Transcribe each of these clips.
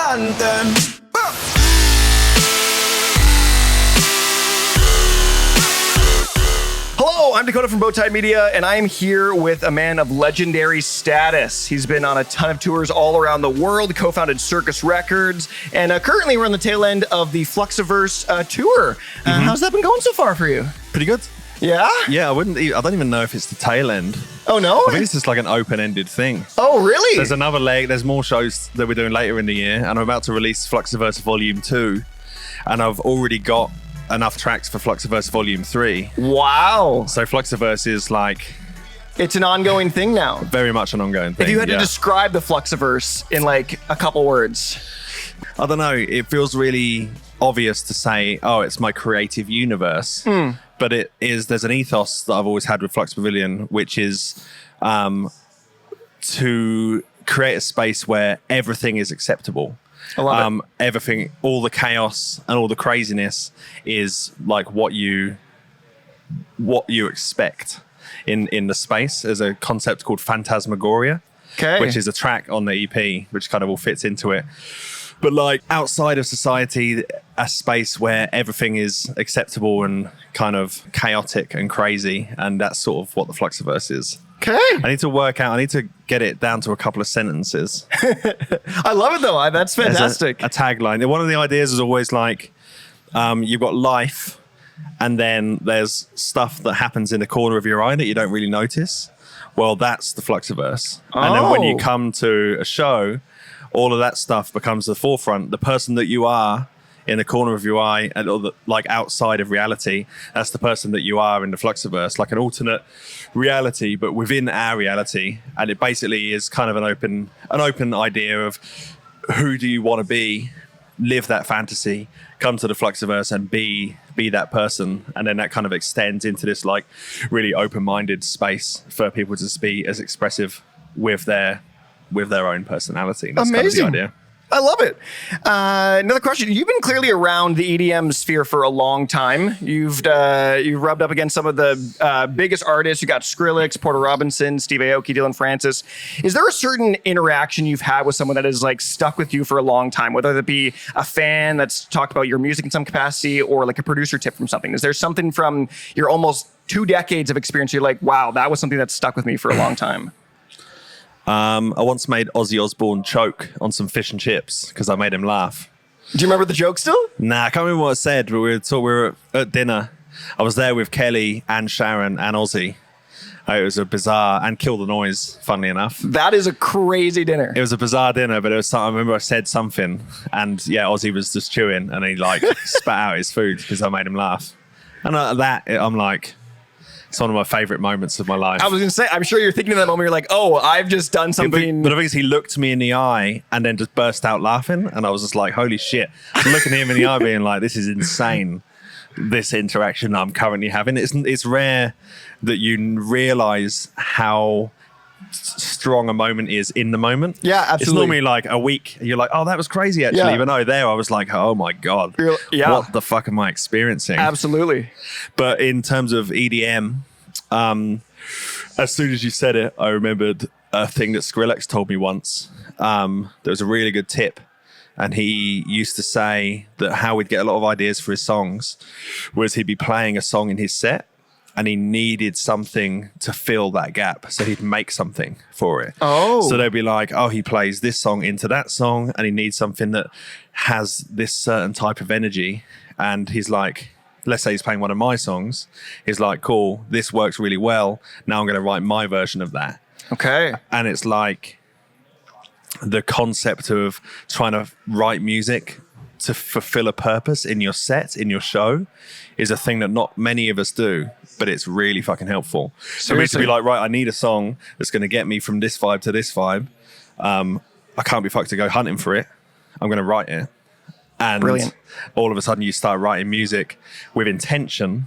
anthem. Hello, I'm Dakota from Bowtied Media, and I am here with a man of legendary status. He's been on a ton of tours all around the world, co-founded Circus Records, and currently we're on the tail end of the Fluxiverse tour. How's that been going so far for you? Pretty good. Yeah? Yeah, I don't even know if it's the tail end. Oh, no? I think it's just like an open-ended thing. Oh, really? There's another leg. There's more shows that we're doing later in the year, and I'm about to release Fluxiverse Volume 2, and I've already got enough tracks for Fluxiverse Volume 3. Wow. So Fluxiverse is like... It's an ongoing thing now. Very much an ongoing thing. If you had to describe the Fluxiverse in like a couple words. I don't know. It feels really obvious to say, oh, it's my creative universe. But there's an ethos that I've always had with Flux Pavilion, which is to create a space where everything is acceptable. I love it. Everything, all the chaos and all the craziness is like what you expect in the space. There's a concept called Phantasmagoria, which is a track on the EP, which kind of all fits into it. But like outside of society, a space where everything is acceptable and kind of chaotic and crazy. And that's sort of what the Fluxiverse is. Okay. I need to get it down to a couple of sentences. I love it though. That's fantastic. A tagline. One of the ideas is always like, you've got life and then there's stuff that happens in the corner of your eye that you don't really notice. Well, that's the Fluxiverse. Oh. And then when you come to a show, all of that stuff becomes the forefront. The person that you are in the corner of your eye and like outside of reality, that's the person that you are in the Fluxiverse, like an alternate reality, but within our reality. And it basically is kind of an open idea of who do you want to be, live that fantasy, come to the Fluxiverse and be that person. And then that kind of extends into this like really open-minded space for people to be as expressive with their own personality. That's amazing. Kind of the idea. I love it. Another question. You've been clearly around the EDM sphere for a long time. You've rubbed up against some of the biggest artists. You got Skrillex, Porter Robinson, Steve Aoki, Dylan Francis. Is there a certain interaction you've had with someone that has like stuck with you for a long time, whether it be a fan that's talked about your music in some capacity or like a producer tip from something? Is there something from your almost 2 decades of experience you're like, wow, that was something that stuck with me for a long time? I once made Ozzy Osbourne choke on some fish and chips because I made him laugh. Do you remember the joke still? Nah, I can't remember what I said, but we were at dinner. I was there with Kelly and Sharon and Ozzy. It was a bizarre, and Kill the Noise, funnily enough. That is a crazy dinner. It was a bizarre dinner, but it was something, I remember I said something, and yeah, Ozzy was just chewing, and he like spat out his food because I made him laugh. And I'm like... It's one of my favorite moments of my life. I was going to say, I'm sure you're thinking of that moment. You're like, oh, I've just done something. But I think he looked me in the eye and then just burst out laughing. And I was just like, holy shit. I'm looking at him in the eye being like, this is insane. This interaction I'm currently having. It's rare that you realize how strong a moment is in the moment. Yeah, absolutely. It's normally like a week. You're like, oh, that was crazy actually. Yeah. But no, there I was like, oh my God. What the fuck am I experiencing? Absolutely. But in terms of EDM, as soon as you said it, I remembered a thing that Skrillex told me once. There was a really good tip. And he used to say that how we'd get a lot of ideas for his songs was he'd be playing a song in his set and he needed something to fill that gap. So he'd make something for it. Oh. So they'd be like, oh, he plays this song into that song and he needs something that has this certain type of energy. And he's like, let's say he's playing one of my songs. He's like, cool, this works really well. Now I'm going to write my version of that. Okay. And it's like the concept of trying to write music to fulfill a purpose in your set, in your show, is a thing that not many of us do, but it's really fucking helpful. So for me to be like, right, I need a song that's going to get me from this vibe to this vibe. I can't be fucked to go hunting for it. I'm going to write it. And brilliant. All of a sudden you start writing music with intention.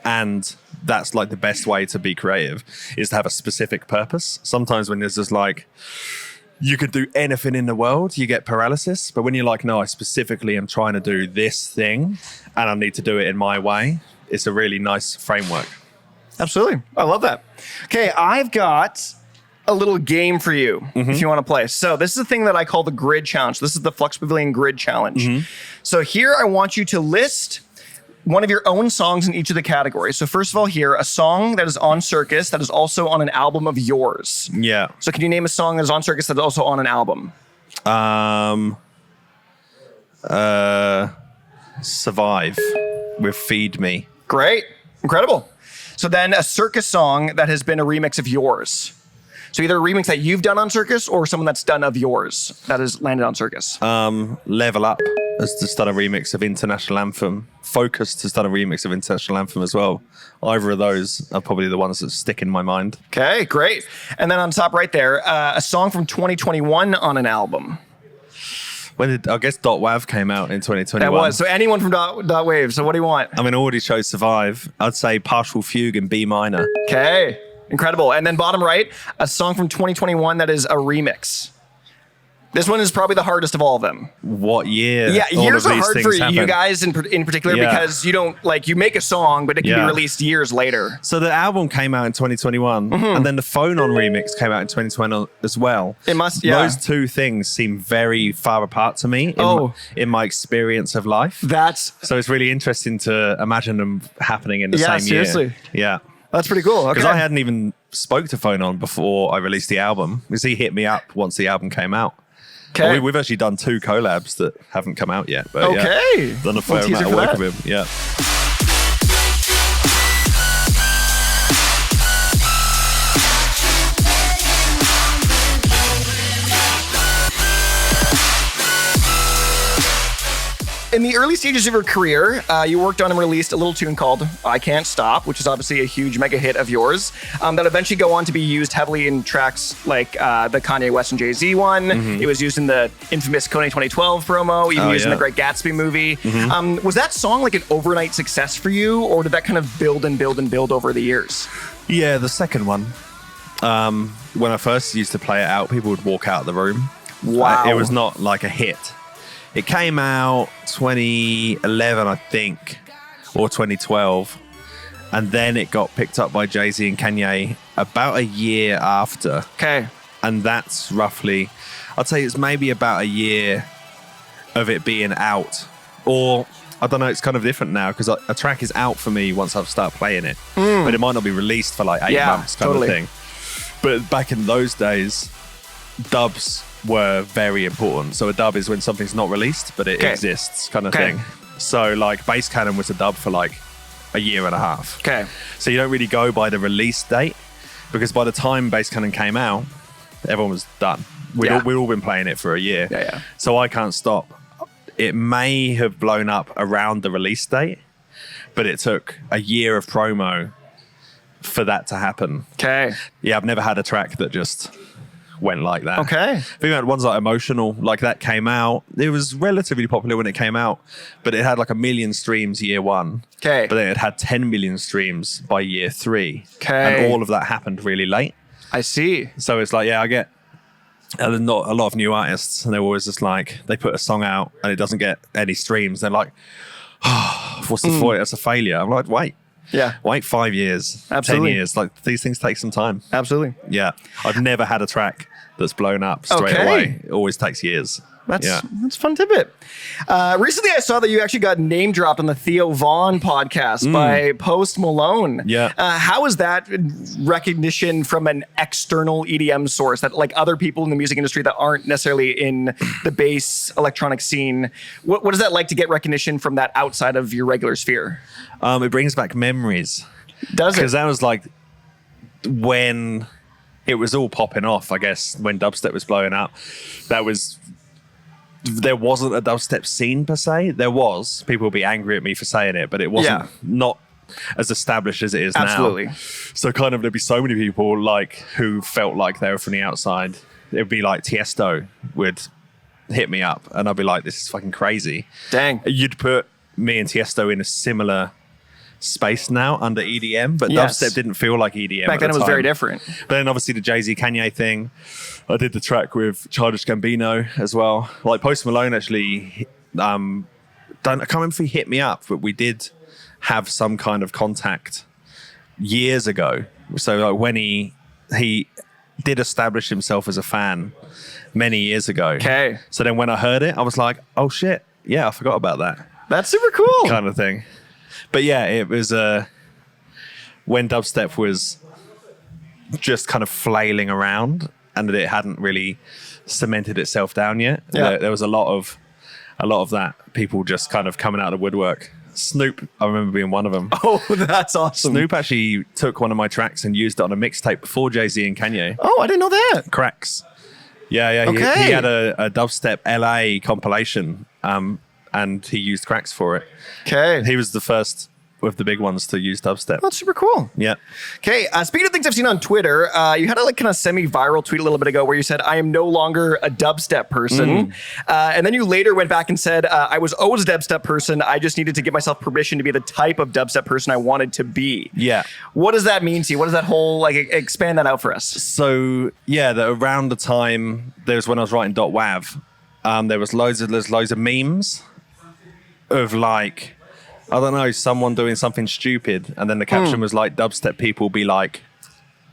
And that's like the best way to be creative, is to have a specific purpose. Sometimes when there's just like, you could do anything in the world, you get paralysis. But when you're like, no, I specifically am trying to do this thing and I need to do it in my way, it's a really nice framework. Absolutely. I love that. Okay, I've got a little game for you if you want to play. So this is a thing that I call the grid challenge. This is the Flux Pavilion grid challenge. So here I want you to list one of your own songs in each of the categories. So first of all here, a song that is on Circus that is also on an album of yours. Yeah. So can you name a song that is on Circus that is also on an album? Survive with Feed Me. Great. Incredible. So then a Circus song that has been a remix of yours. So either a remix that you've done on Circus or someone that's done of yours that has landed on Circus. Level Up has just done a remix of International Anthem. Focused has done a remix of International Anthem as well. Either of those are probably the ones that stick in my mind. Okay, great. And then on top right there, a song from 2021 on an album. When did, I guess .wav came out in 2021. That was. So anyone from dot Wave. So what do you want? I mean, I already chose Survive. I'd say Partial Fugue in B minor. Okay, incredible. And then bottom right, a song from 2021 that is a remix. This one is probably the hardest of all of them. What year? Yeah, all years of are these hard things for happen. you guys in particular because you don't, like, you make a song, but it can be released years later. So the album came out in 2021, and then the Phone On remix came out in 2020 as well. It must, Those two things seem very far apart to me in my experience of life. So it's really interesting to imagine them happening in the same seriously. year. Yeah. That's pretty cool. Okay. Because I hadn't even spoke to Phone On before I released the album, because he hit me up once the album came out. Okay. We've actually done 2 collabs that haven't come out yet. But okay. Done a fair amount of work with him. Yeah. In the early stages of your career, you worked on and released a little tune called I Can't Stop, which is obviously a huge mega hit of yours, that eventually go on to be used heavily in tracks like the Kanye West and Jay-Z one. It was used in the infamous Kony 2012 promo, even used in the Great Gatsby movie. Was that song like an overnight success for you, or did that kind of build and build and build over the years? Yeah, the second one. When I first used to play it out, people would walk out of the room. Wow. It was not like a hit. It came out 2011, I think, or 2012. And then it got picked up by Jay-Z and Kanye about a year after. Okay. And that's roughly, I'd say it's maybe about a year of it being out. Or, I don't know, it's kind of different now because a track is out for me once I've started playing it. But it might not be released for like 8 months kind of thing. But back in those days, dubs were very important. So a dub is when something's not released, but it exists kind of thing. So like Bass Cannon was a dub for like a year and a half. Okay. So you don't really go by the release date because by the time Bass Cannon came out, everyone was done. We'd all been playing it for a year. So I Can't Stop. It may have blown up around the release date, but it took a year of promo for that to happen. Okay. Yeah, I've never had a track that just went like that. Okay. I think about ones like Emotional, like that came out. It was relatively popular when it came out, but it had like 1 million streams year 1. Okay. But then it had 10 million streams by year 3. Okay. And all of that happened really late. I see. So it's like, I get not a lot of new artists, and they're always just like, they put a song out and it doesn't get any streams. They're like, what's the point? That's a failure. I'm like, wait. Yeah. Wait 5 years, Absolutely. 10 years. Like these things take some time. Absolutely. Yeah. I've never had a track that's blown up straight away. It always takes years. That's a fun tidbit. Recently, I saw that you actually got name dropped on the Theo Von podcast by Post Malone. Yeah. How is that recognition from an external EDM source that like other people in the music industry that aren't necessarily in the bass electronic scene? What is that like to get recognition from that outside of your regular sphere? It brings back memories. Does it? Because that was like when it was all popping off, I guess, when dubstep was blowing up. There wasn't a dubstep scene per se. There was. People would be angry at me for saying it, but it wasn't not as established as it is now. Absolutely. So kind of there'd be so many people like who felt like they were from the outside. It would be like Tiesto would hit me up and I'd be like, this is fucking crazy. Dang. You'd put me and Tiesto in a similar space now under EDM, but dubstep didn't feel like EDM. Back then it was very different. But then obviously the Jay-Z Kanye thing, I did the track with Childish Gambino as well. Like Post Malone actually, I can't remember if he hit me up, but we did have some kind of contact years ago. So like when he did establish himself as a fan many years ago. Okay. So then when I heard it, I was like, oh shit, yeah, I forgot about that That's super cool. kind of thing. But yeah, it was when dubstep was just kind of flailing around and that it hadn't really cemented itself down yet. Yeah. There was a lot of that, people just kind of coming out of the woodwork. Snoop, I remember being one of them. Oh, that's awesome. Snoop actually took one of my tracks and used it on a mixtape before Jay-Z and Kanye. Oh, I didn't know that. Cracks. Yeah. Okay. He had a dubstep LA compilation, and he used Cracks for it. Okay. He was the first of the big ones to use dubstep. That's super cool. Yeah. Okay, speaking of things I've seen on Twitter, you had a kind of semi-viral tweet a little bit ago where you said, I am no longer a dubstep person. And then you later went back and said, I was always a dubstep person. I just needed to give myself permission to be the type of dubstep person I wanted to be. Yeah. What does that mean to you? What does that whole, expand that out for us? So, yeah, around the time, there's when I was writing .wav, there's loads of memes of I don't know, someone doing something stupid, and then the caption was like, dubstep people be like.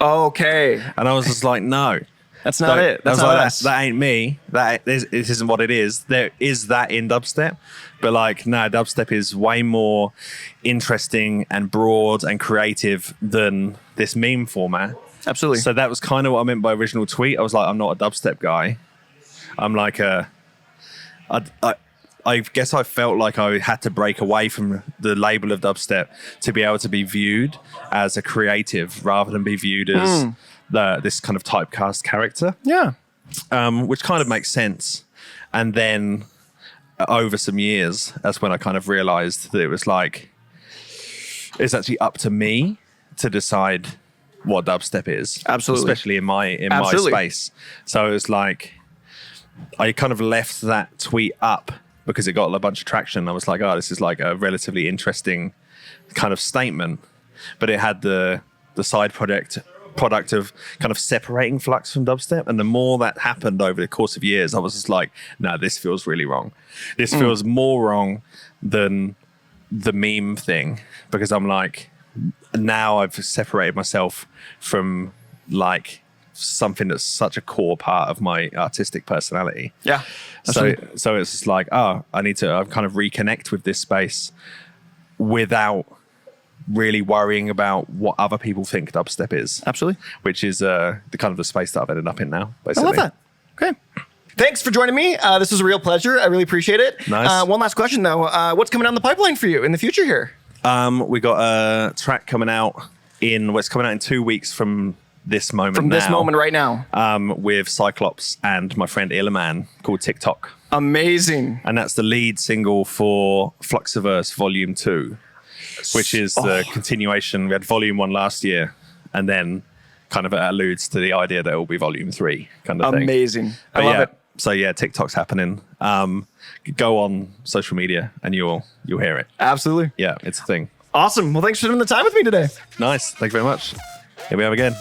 Okay. And I was just like, no. That's not it. That's not us. That ain't me. This isn't what it is. There is that in dubstep. But no, dubstep is way more interesting and broad and creative than this meme format. Absolutely. So that was kind of what I meant by original tweet. I was like, I'm not a dubstep guy. I'm like I guess I felt like I had to break away from the label of dubstep to be able to be viewed as a creative rather than be viewed as this kind of typecast character. Yeah. Which kind of makes sense. And then over some years, that's when I kind of realized that it was it's actually up to me to decide what dubstep is. Absolutely. Especially in my space. So it was I kind of left that tweet up because it got a bunch of traction. I was like, oh, this is a relatively interesting kind of statement. But it had the side product of kind of separating Flux from dubstep. And the more that happened over the course of years, I was just like, no, this feels really wrong. This feels more wrong than the meme thing, because I'm now I've separated myself from something that's such a core part of my artistic personality. Yeah. So it's just I need to kind of reconnect with this space without really worrying about what other people think dubstep is. Absolutely. Which is the kind of the space that I've ended up in now, basically. I love that. Okay. Thanks for joining me. This was a real pleasure. I really appreciate it. Nice. One last question though. What's coming down the pipeline for you in the future here? We got a track coming out it's coming out in 2 weeks from this moment right now. With Cyclops and my friend Illiman, called TikTok. Amazing. And that's the lead single for Fluxiverse Volume 2, which is the continuation. We had Volume 1 last year, and then kind of alludes to the idea that it will be Volume 3 kind of thing. Amazing. I love it. So yeah, TikTok's happening. Go on social media and you'll hear it. Absolutely. Yeah, it's a thing. Awesome. Well, thanks for spending the time with me today. Nice. Thank you very much. Here we have again.